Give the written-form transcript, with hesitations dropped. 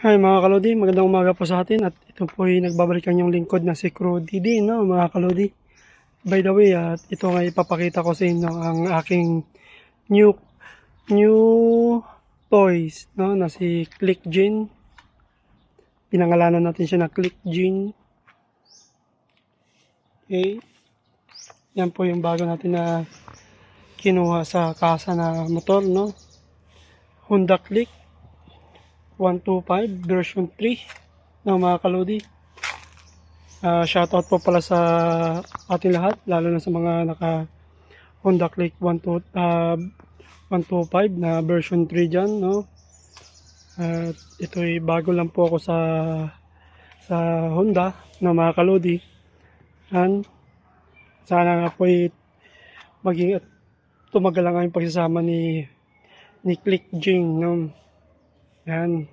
Hi mga kalodi, magandang umaga po sa atin at ito po ay nagbabalik ang inyong lingkod na si Crody din, no, mga kalodi. By the way, at ito nga ipapakita ko sa inyo ang aking new toys, no, na si Click Gin. Pinangalanan natin siya na Click Gin. Okay. Yan po yung bago natin na kinuha sa kasa na motor, no. Honda Click 125 version 3 ng mga kalodi. Shoutout po pala sa ating lahat, lalo na sa mga naka Honda Click 125 na version 3 dyan, no? Ito'y bago lang po ako sa Honda na mga kalodi. Sana nga po maging tumagal lang ang pagsasama ni Click Jing, no? Yan.